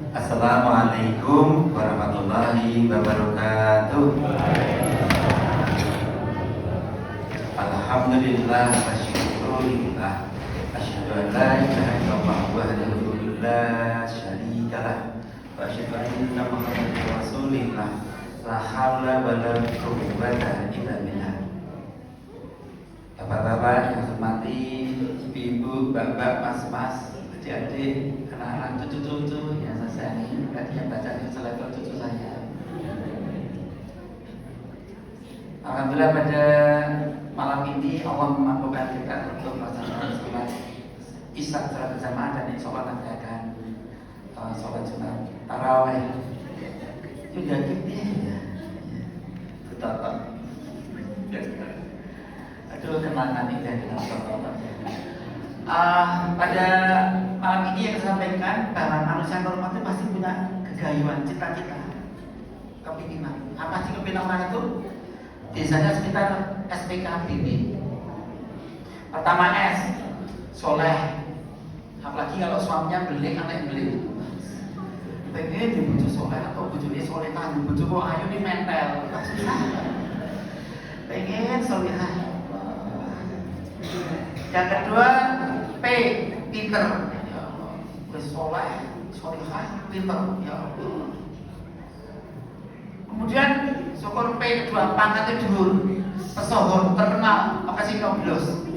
Assalamualaikum warahmatullahi wabarakatuh. Alhamdulillah wa syukurillah. Asyhadu an la ilaha illallah wahdahu la syarikalah wa asyhadu anna Muhammadar rasulillah. La haula wa la quwwata illa billah. Bapak-bapak yang hormati, ibu-ibu, bapak, mas-mas, adik-adik, anak-anak, cucu-cucu yang saya sayangi, tadi yang baca di selevel cucu saya. Alhamdulillah pada malam ini Allah memampukan kita untuk melaksanakan sholat Isya secara berjamaah, dan insya Allah nanti akan sholat Jumat tarawih. Sudah gitu ya. Tetap. Aduh, kenangan ini dari nonton. Pada malam ini yang saya sampaikan bahwa manusia normal itu pasti punya kegayuan, cita-cita, kepinginan. Apa sih kepinginan itu? Biasanya sekitar SPKBB. Pertama S, soleh. Apalagi kalau suaminya beling, anak beling. Pengen dibujuk soleh atau bujuknya soleh kan, dibujuk kok ayo di mental. Pengen soleh. Yang kedua P, pinter. Ya Allah, soleh, solehah, pinter. Ya Allah. Kemudian syukur P kedua, pangkatnya dhuwur, pesohor, terkenal, apa sih nyoblos.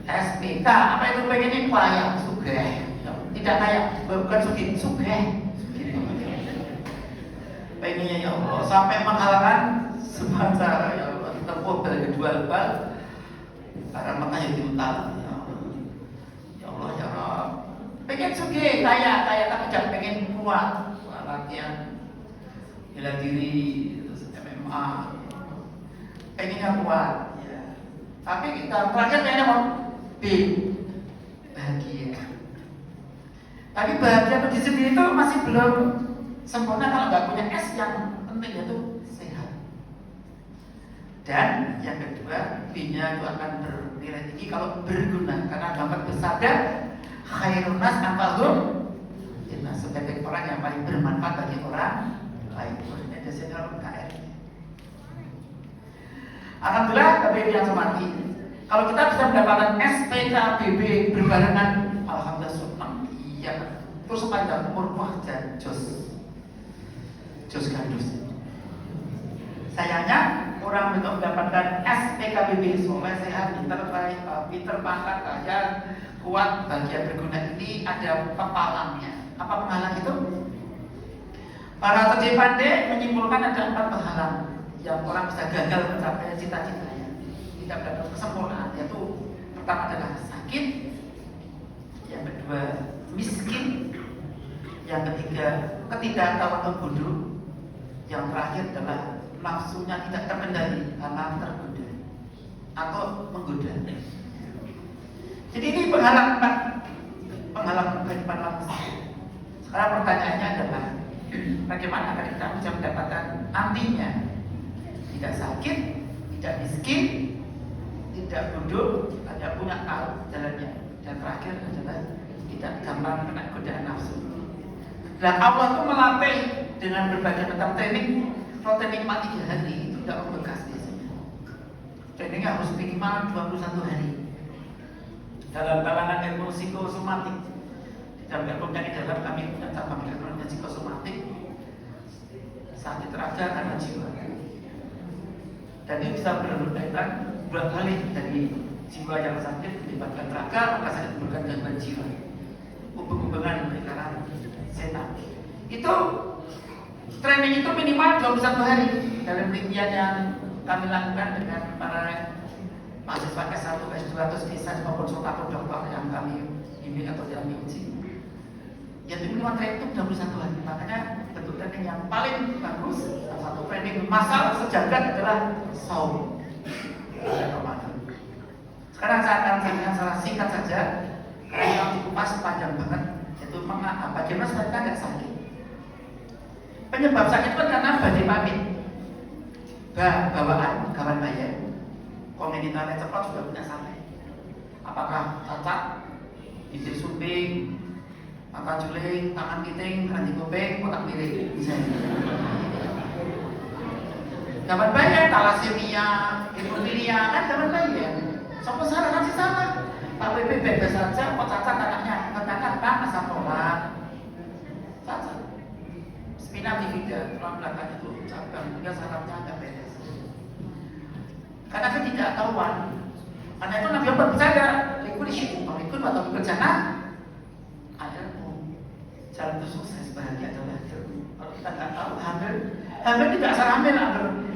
SPK, apa itu pengennya kaya, sugih. Tidak kaya, bukan sugih, sugih. Pengennya ya Allah, sampai menghalalkan semua cara ya Allah, tempuh dari kedua lebal karena makanya diutar. Ya Allah, ya Allah. Pengen sugih, kaya, tapi jangan pengen kuat, latihan bela diri, terus MMA, pengennya kuat. Ya. Tapi kita terakhir pengennya mau B, bahagia. Tapi bahagia itu di sini itu masih belum sempurna kalau nggak punya S yang penting, yaitu sehat. Dan yang kedua, B-nya itu akan bernilai tinggi kalau berguna, karena dapat bersabda khairun nas anfa'uhum linnas, sebagai orang yang paling bermanfaat bagi orang lain. Ini ada senior KR. Alhamdulillah, Bapak yang hormati, kalau kita bisa mendapatkan SPKBB berbarengan, alhamdulillah senang. Iya, terus sepanjang umur wajah jos gandus. Sayangnya orang untuk mendapatkan SPKBB soleh, sehat, pinter, pangkat, kaya, kuat, bahagia, berguna ini ada penghalangnya. Apa penghalang itu? Para terjadi pandai menyimpulkan ada 4 penghalang yang orang bisa gagal mencapai cita-citanya, tidak dapat kesempurnaan. Yaitu pertama adalah sakit, yang kedua miskin, yang ketiga ketidaktahuan atau bodoh, yang terakhir adalah nafsunya tidak terkendali karena tergoda atau menggoda. Jadi ini penghalang kehidupan manusia. Sekarang pertanyaannya adalah bagaimana agar kita bisa mendapatkan antinya? Tidak sakit, tidak miskin, tidak bodoh, tidak punya jalannya. Dan terakhir adalah tidak gampang kena godaan nafsu. Dan Allah itu melatih dengan berbagai macam training. Kalau training 3 hari itu tidak membekas biasanya. Trainingnya harus minimal 21 hari. Dalam kalangan ilmu psikosomatik, dalam ilmu penyakit dalam kami punya cabang ilmu psikosomatik, sakit raga karena jiwa. Dan ini bisa berkaitan 2 kali, dari jiwa yang sakit menyebabkan raga, maka sakit menyebabkan gangguan jiwa. Hubungan karena setan. Itu training itu minimal 21 hari. Dalam penelitian yang kami lakukan dengan para mahasiswa S1, S2, atau S3 maupun konsultan dokter yang kami bimbing atau kami uji, yang minimal training itu 21 hari. Makanya bentuk training yang paling bagus, salah satu training massal sejagat adalah saum. Sekarang saya akan sampaikan secara singkat saja, karena yang dikupas panjang banget, yaitu bagaimana supaya kita tidak sakit. Penyebab sakit itu karena badai pamit, bawaan kawan bayar. Komunitasnya cepat sudah punya sampai. Apakah cacat, bibir sumbing, mata juling, tangan kiting, ranting kuping, otak miring, misalnya. Zaman bayi talasemia, hemofilia kan zaman bayi ya. Sama salah kasih sama. Pak PP bebas saja, kok cacat anaknya, katakan panas sekolah. Cacat. Spina bifida, tulang belakang itu cabang, hingga sarafnya agak beres. Karena ketidaktahuan. Karena itu Nabi Muhammad bersabda, "Likul syai'in tarikun wa tarikul jannah." Jalan untuk sukses bahagia adalah ilmu. Kalau kita nggak tahu hamil tidak asal hamil,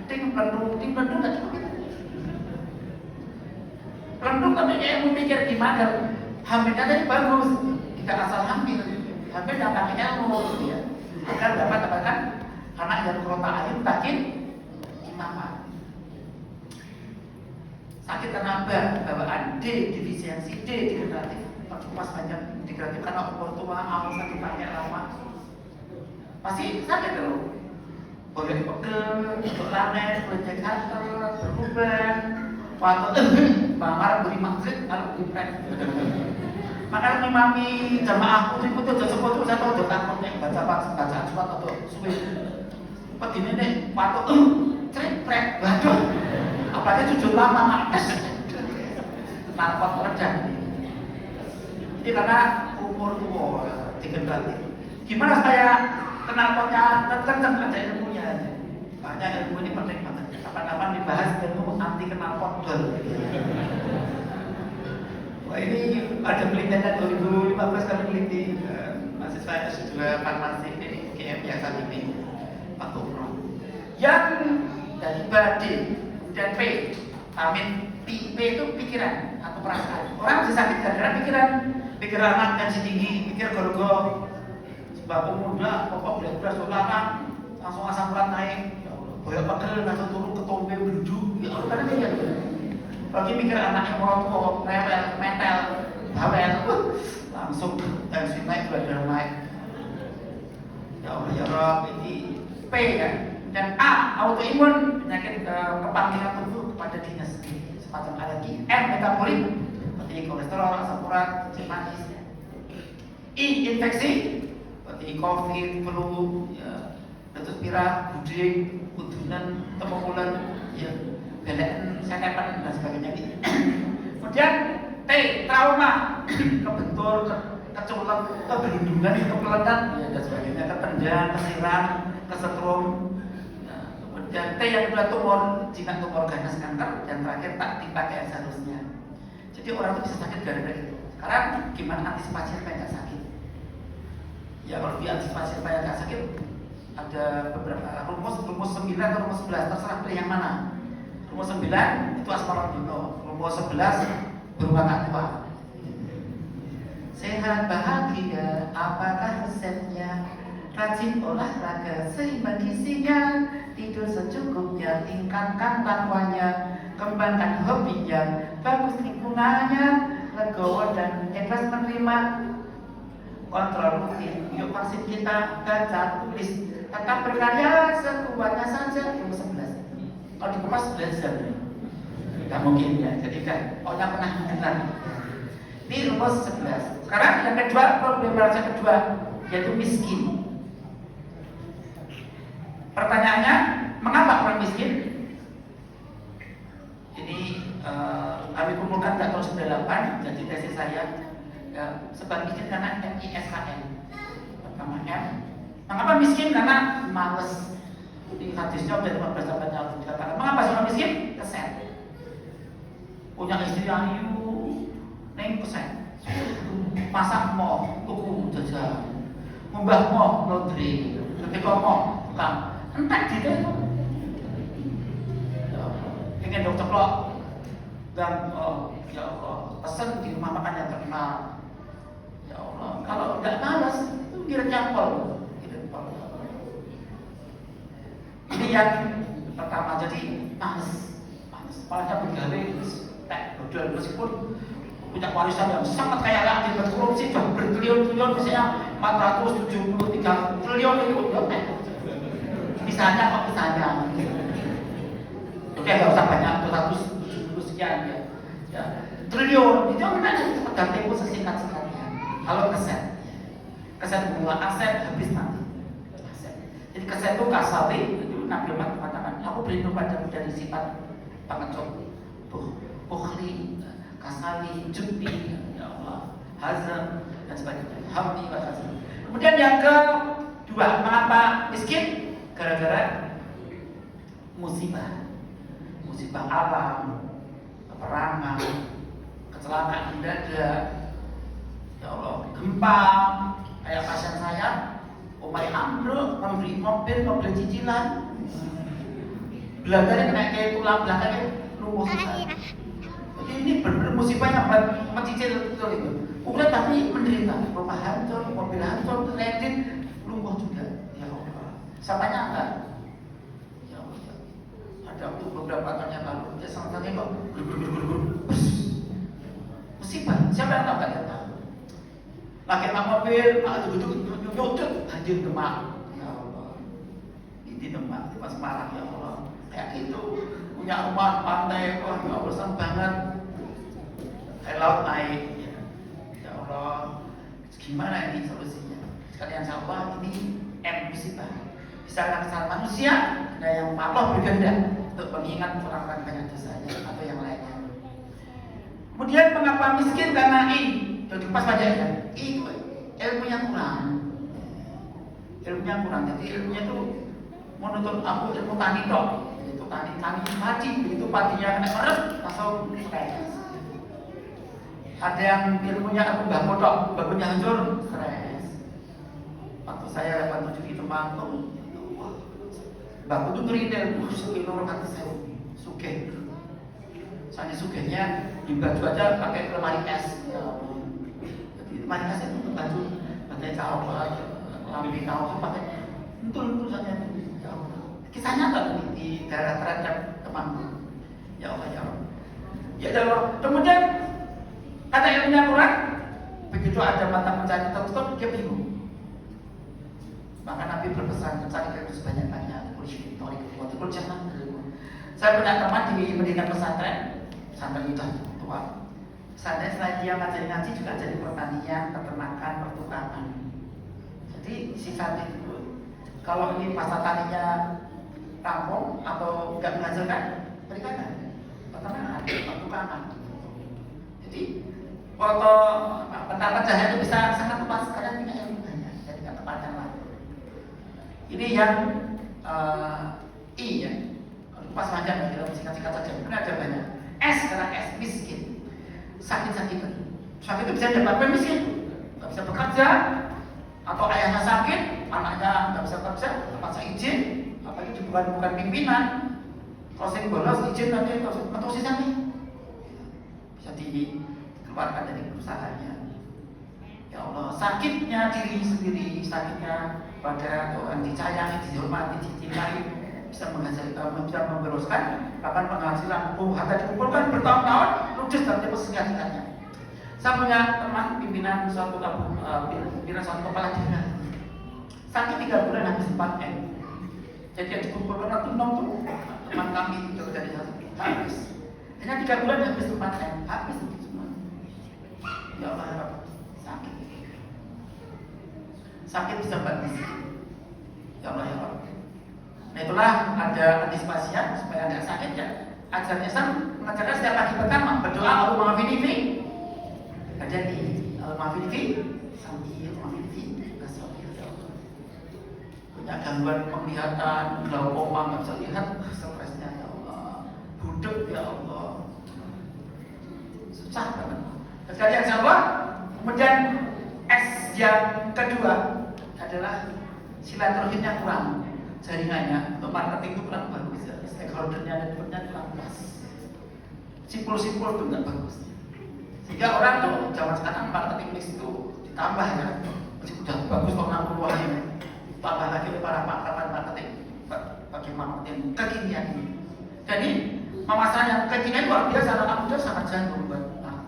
ting pelendung nggak cukup itu. Pelendung tapi ilmu pikir gimana? Hamilnya tadi bagus, tidak asal hamil. Hamil datang ilmu ya, agar dapat dapatkan anak yang kerota ayam takin imamah. Sakit karena bawaan D, defisiensi D degeneratif. Pas banyak degeneratif karena umur tua, awal sakit banyak lama, pasti sakit dulu. Boleh pegel, untuk lanet, boleh kanker, berubah, waktu bangkar beri maksud kalau dipret. Maka mimami jamaah putri putri jasa putri saya tahu takut nih baca surat atau sulit. Begini nih, waktu pret, waduh, apalagi 78 makas, narkot rendah. Jadi karena umur tua degeneratif. Gimana saya kenal potnya kenceng aja ilmunya. Banyak ilmu ini penting banget. Kapan-kapan dibahas ilmu anti kenal pot. Wah ini ada penelitian 2015 kami teliti mahasiswa S2 farmasi ini UGM yang saat ini Pak Umroh. Yang dari D dan P, amin. P itu pikiran atau perasaan. Orang bisa sakit gara-gara pikiran anak yang tinggi, pikir goro-goro sebab muda, pokok belas solangan, langsung asam urat naik, boyok pegel, langsung turun ke tombe berduduk, ya Allah kan ini ya. Lagi mikir anaknya merokok, rewel, metel, bawel, langsung tensi naik, badan naik. Ya Allah ya Rob, ini P ya. Dan A, autoimun, penyakit kepanggilan tubuh kepada dinas semacam alergi. M, metabolik, seperti kolesterol, asam urat, kencing manis. I, infeksi, seperti COVID, flu, ya, letus pirah, buding, kudunan, temukulan, ya, belekan, senepan, dan sebagainya. Kemudian T, trauma, kebentur, kecolok, keberlindungan, kepeletan, ya, dan sebagainya, ketendang, kesiram, kesetrum. Dan T yang kedua tumor, jika tumor ganas kanker, dan terakhir tak dipakai seharusnya. Jadi orang itu bisa sakit gara-gara itu. Sekarang gimana antisipasi supaya nggak sakit? Ya kalau diantisipasi supaya nggak sakit, ada beberapa rumus 9 atau rumus 11, terserah pilih yang mana. Rumus 9 itu asmaul duno, rumus 11 berupa takwa. Sehat bahagia, apakah resepnya? Rajin olahraga, seimbang gizinya, tidur secukupnya, tingkatkan takwanya, kembangkan hobinya, bagus lingkungannya, legowo dan ikhlas menerima, kontrol rutin, yuk vaksin kita, baca, tulis, tetap berkarya sekuatnya saja. Rumus 11. Kalau dikemas 11 jam, nggak mungkin ya. Jadi kan, orang pernah mendengar. Ini rumus 11. Sekarang yang kedua, problem yang kedua, yaitu miskin. Pertanyaannya, mengapa orang miskin? Ini kami kumpulkan data 98, jadi tesis saya ya, sebab miskin karena MISKN. Pertama M. Mengapa miskin? Karena males. Di hadisnya udah 15 tahun lalu dikatakan. Mengapa orang miskin? Keset. Punya istri ayu, neng keset. Masak mau, tuku jajan. Mbah mau laundry, ketika mau tukang. Entek gitu itu. Ingin dong ceplok dan ya Allah pesen di rumah makan yang terkenal. Ya Allah kalau nggak malas itu kira campur. Ini yang pertama, jadi malas. Kepalanya bergawe, tek bodol meskipun punya warisan yang sangat kaya raya akibat korupsi sudah bertriliun-triliun, misalnya 473 triliun itu misalnya kok misalnya oke nggak usah banyak 270 sekian ya triliun itu kan pedang tempo sesingkat-singkatnya. Kalau keset bunga aset habis nanti. Aset. Jadi keset itu kasali, itu Nabi Muhammad mengatakan, aku berlindung padamu dari sifat pengecut, bukhli, kasali, jubi, ya Allah, hazam dan sebagainya. Hamdi wa hazam. Kemudian yang kedua, mengapa miskin? Gara-gara musibah alam, peperangan, kecelakaan mendadak, ya Allah, gempa, kayak pasien saya, Umay ambruk, membeli mobil cicilan, belajarnya kena kayak tulang belakangnya lumpuh. Jadi ini benar-benar musibah yang mencicil betul itu. Udah tapi menderita, rumah hancur, mobil hancur, kredit, lumpuh juga. Ya Allah, siapanya enggak? Ya Allah, ada waktu beberapa tahun yang lalu, dia sama-sama kok musibah, siapa yang tahu? Kalian tahu? Lagi mak mobil, mak nyucut, hancur Demak. Ya Allah, ini Demak, di Semarang, ya Allah. Kayak gitu, punya rumah pantai, wah ya Allah, senang banget. Air laut naik, ya Allah, gimana ini solusinya? Sekalian insya Allah ini musibah. Bisa karena kesalahan manusia, ada yang Allah berganda untuk mengingat orang-orang banyak dosanya atau yang lainnya. Kemudian mengapa miskin? Karena jadi pas aja ya, ilmunya kurang. Jadi ilmunya itu menuntut aku ilmu tani dok. Itu tani padi, begitu padinya kena meret, langsung stres. Ada yang ilmunya aku bangun dok, bangunnya hancur, stres. Waktu saya bantu cuci temanggung, baku itu terindah, sekilo kata saya, sugih. Soalnya sugihnya di baju aja pakai lemari es. Ya, jadi lemari es itu baju pakai kaos, lambi kaos pakai entul saja. Ya Allah. Kisah nyata di daerah terhadap Temanggung. Ya Allah, ya Allah. Ya Allah. Kemudian kata ilmunya kurang, begitu ada mata pencarian tertutup, dia bingung. Maka Nabi berpesan mencari ilmu sebanyak-banyak. Saya punya teman di pendidikan pesantren itu tua. Pesantren selain dia ngajarin ngaji juga jadi pertanian, peternakan, pertukangan. Jadi sifat itu, kalau ini masa taninya rampung atau nggak menghasilkan, perikanan, peternakan, pertukangan. Jadi foto petani jahe itu bisa sangat tepat sekalian punya ilmu banyak, jadi nggak tepat yang lain. Ini yang I ya, pas panjang kita singkat-singkat saja, karena ada banyak. S karena S miskin, sakit-sakitan. Sakit itu bisa menyebabkan miskin, nggak bisa bekerja, atau ayahnya sakit, anaknya nggak bisa kerja, terpaksa izin, apalagi bukan pimpinan. Kalau saya bolos izin nanti atau sisa nih, bisa dikeluarkan dari perusahaannya. Ya Allah, sakitnya diri sendiri, sakitnya pada orang disayangi, dihormati, dicintai, bisa menghasilkan, bisa memberoskan, bahkan penghasilan harta dikumpulkan bertahun-tahun, ludes dalam tempo sekian-sekiannya. Saya punya teman pimpinan suatu kepala daerah, sakit 3 bulan habis 4 M. Jadi yang dikumpulkan waktu 6 tuh teman kami itu dari habis. Hanya 3 bulan habis 4 M, habis semua. Ya Allah, sakit bisa bagus. Ya Allah, ya Allah. Nah itulah ada antisipasinya supaya tidak sakit ya. Ajaran Islam mengajarkan setiap pagi pertama berdoa Allahumma maafini. Ada di Allahumma maafini, sambil maafini, punya gangguan penglihatan, glaukoma nggak bisa lihat, stresnya ya Allah, budek ya Allah, susah banget. Sekali yang Allah. Kemudian S yang kedua adalah silaturahimnya kurang, jaringannya untuk marketing itu kurang bagus ya, stakeholdernya dan networknya kurang pas, simpul-simpul itu nggak bagus, sehingga orang tuh zaman sekarang marketing mix itu ditambah ya, masih udah bagus kok 60-an ini, tambah lagi para pakar marketing bagi marketing kekinian ini. Jadi pemasaran yang kekinian luar biasa, anak muda sangat jago buat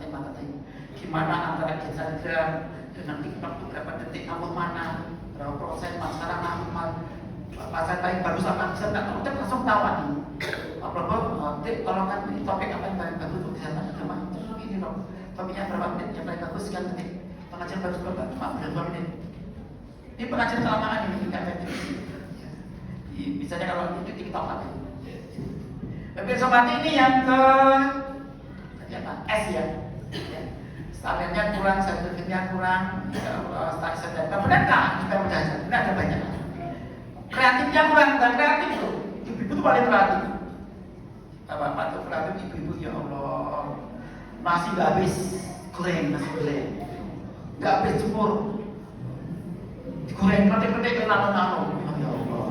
marketing. Gimana antara Instagram dengan TikTok itu berapa detik, ambil mana, berapa persen masalah aman, pasar paling bagus apa, bisa nggak tahu, langsung tahuan. Apalagi tolong kan topik apa yang paling bagus untuk kesehatan agama, terus ini loh, topiknya berapa menit yang paling bagus sekian detik, tengah Pengajian baru sekolah cuma udah 2 menit. Ini pengajian kelamaan ini tidak efektif. Misalnya kalau itu TikTok apa? Tapi sobat ini yang ke S ya. Standarnya kurang, sertifikatnya kurang, standar benar nggak? Kita udah aja, benar ada banyak. Kreatifnya kurang, nggak kreatif tuh. Ibu-ibu tuh paling kreatif. Bapak tuh kreatif, ibu-ibu ya Allah. Nasi nggak habis goreng, nasi goreng, nggak habis jemur, digoreng ketik-ketik ke nano-nano. Ya Allah.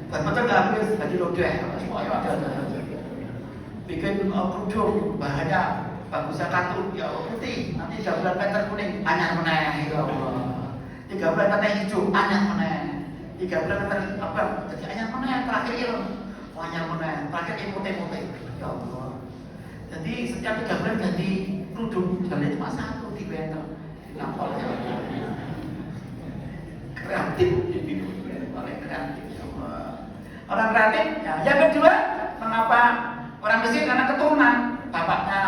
Bapak tuh nggak habis bagi lodeh, semuanya ada. Bikin kerudung, bahannya bagusnya katun, ya Allah putih. Nanti 3 bulan meter kuning, anyar meneh, ya Allah. 3 bulan meter hijau, anyar meneh. 3 bulan meter apa? Jadi anyar meneh, terakhir ilmu, anyar meneh, terakhir imut-imut, ya Allah. Jadi setiap 3 bulan ganti kerudung, jalannya cuma 1 di bentol, nampol ya Allah. Kreatif, paling kreatif, ya Allah. Orang kreatif, ya. Yang kedua, mengapa orang miskin? Karena keturunan bapaknya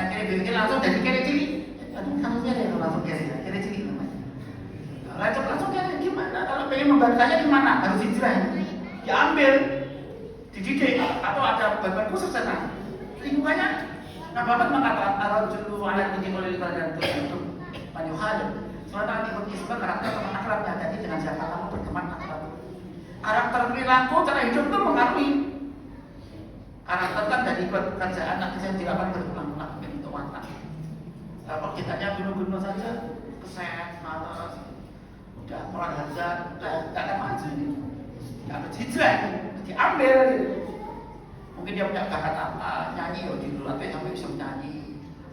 kiri langsung dari kiri cili. Aduh, kasusnya ada yang langsung kiri cili namanya. Langsung kiri gimana? Kalau pengen membantahnya gimana? Harus hijrah. Diambil, dididik, atau ada beban khusus sana. Lingkungannya, nah bapak mengatakan arah julu anak ini oleh dan itu menyuhal. Sementara ikut Islam karakter teman akrabnya, jadi dengan siapa kamu berteman akrab. Karakter perilaku cara hidup itu mengaruhi. Karakter kan dari kerjaan nanti saya tidak akan berulang-ulang begitu mantap. Kalau kitanya bunuh-bunuh saja, keset, malas, udah kurang hajar, udah tidak akan maju. Tidak hijrah, diambil. Mungkin dia punya bakat apa, nyanyi, dilatih sampai bisa menyanyi.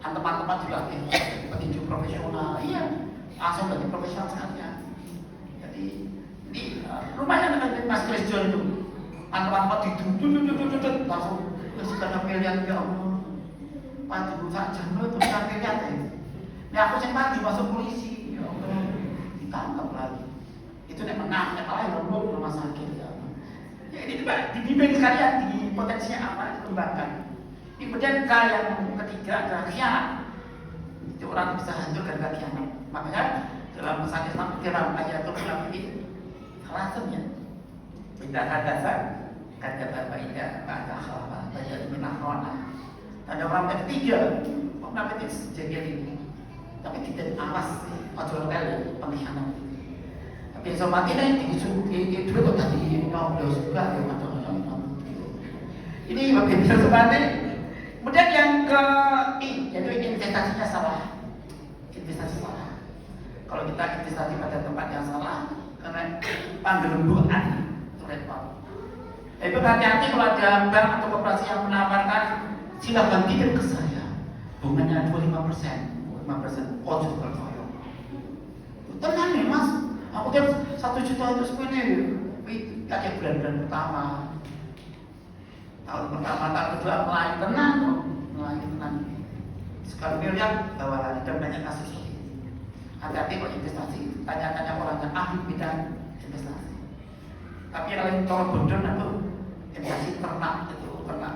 Teman-teman dilatih, petinju profesional, iya, langsung jadi profesional saatnya. Jadi ini lumayan dengan Mas Christian itu. Teman-teman diduduk langsung sudah pilihan ya Allah. Padu saja, itu bisa pilihan ya. Ini aku yang mati masuk polisi, ya Allah, ditangkap lagi. Itu yang menang, yang lain lombok rumah sakit ya Allah. Ya ini dibimbing sekalian di potensinya apa dikembangkan. Kemudian yang ketiga adalah khianat. Itu orang bisa hancur gara-gara khianat. Makanya dalam pesan Islam kira ayatul munafiki salah satunya tidak ada dasar kata bapak tidak ada khalafah banyak minahona. Ada orang ketiga munafik jadi ini. Tapi tidak awas ojo tel pengkhianat. Tapi sobat ini di dulu kok tadi ngobrol juga ya macam-macam. Ini bagaimana sobatnya? Kemudian yang ke yaitu investasinya salah. Investasi salah. Kalau kita investasi pada tempat yang salah, karena penggelembungan itu repot. Itu hati-hati kalau ada bank atau koperasi yang menawarkan silakan kirim ke saya, bunganya 25%, 5%, oh juga kalau tenang nih mas, aku tiap 1 juta itu semuanya, kayak bulan-bulan pertama. Tahun pertama, tahun kedua mulai tenang. Sekali miliar bawa lagi dan banyak kasus seperti itu. Hati-hati kalau investasi, tanya-tanya orang yang ahli bidang investasi. Tapi kalau yang tolong bodoh itu investasi ternak itu ternak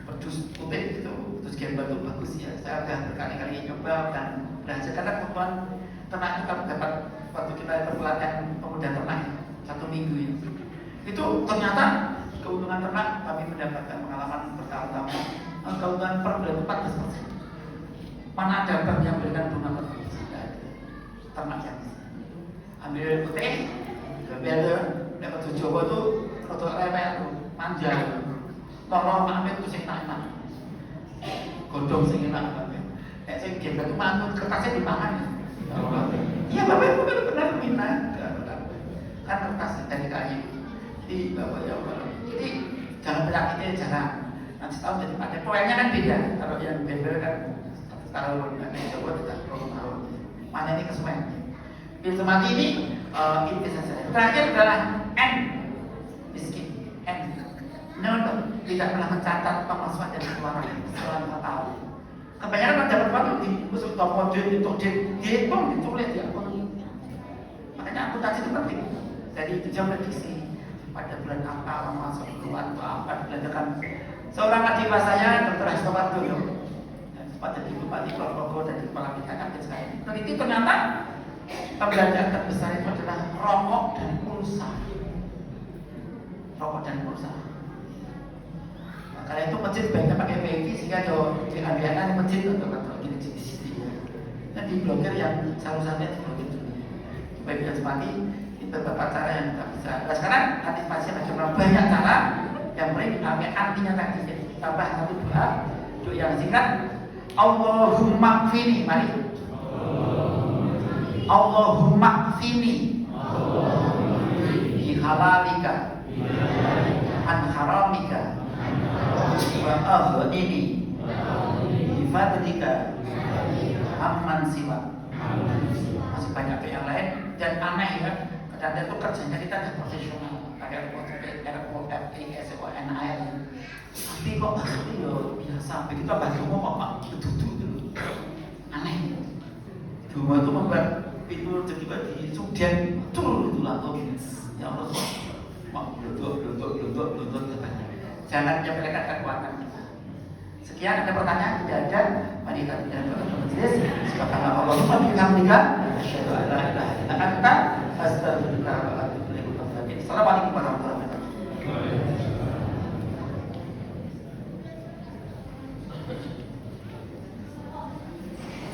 pedus putih itu terus gambar itu bagus ya. Saya sudah berkali-kali nyoba dan belajar karena kebetulan ternak kita dapat waktu kita berpelatihan pemuda ternak 1 minggu itu ternyata keuntungan ternak kami mendapatkan pengalaman bertahun-tahun keuntungan per bulan 14%. Mana ada bank yang memberikan bunga ternak yang ambil putih, gambar dapat Jawa itu produk rewel, manja, tolong ambil itu sing enak, godong sing enak, sing gambar itu manut kertasnya dimakan. Iya bapak ibu benar minat, kan kertas dari kayu, jadi bapak ya bapak. Jadi jangan berakitnya jangan nanti tahu jadi pakai poinnya kan beda. Kalau yang beda kan tahun yang coba tidak 20 tahun. Mana ini kesemen? Pintu mati ini investasi. Terakhir adalah N miskin. N no tidak pernah mencatat pemasukan dan pengeluaran selama 4 tahun. Kebanyakan orang dapat uang di musuh toko untuk dihitung ditulis di akun. Makanya akuntansi itu penting. Jadi itu jam prediksi pada bulan apa orang masuk keluar apa belanjakan. Seorang adik saya Dr. Hastowardoyo sempat jadi bupati Ponorogo dan kepala BKK sekarang. Dan itu ternyata pembelanjaan terbesar itu adalah rokok dan pulsa. Rokok dan pulsa. Karena itu masjid banyak pakai PV sehingga diambilkan masjid untuk gini di sini. Dan diblokir yang salurannya diblokir juga. Supaya bisa sepati itu beberapa cara yang kita bisa. Nah sekarang antisipasi nasional banyak cara yang baik artinya tadi jadi tambah satu doa yang singkat. Allahumma kfini, mari. Allahumma kfini bi halalika an haramika wa aghnini bi fadlika amman siwa. Masih banyak yang lain dan aneh ya. Kadang-kadang itu kerjanya kita tidak profesional, kayak ROFISONIL. Tapi kok itu ya biasa. Begitu bahasa umum apa? Duduk dulu. Aneh. Cuma itu membuat itu tiba-tiba di Sudan betul itu langsung. Ya Allah, mau duduk katanya. Jangan menyepelekan kekuatan kita. Sekian, ada pertanyaan? Tidak ada. Mari kita pindah ke majelis. Subhanallah Allahumma bihamdika asyhadu an la ilaha illa anta astaghfiruka wa atubu ilaik. Assalamualaikum warahmatullahi wabarakatuh.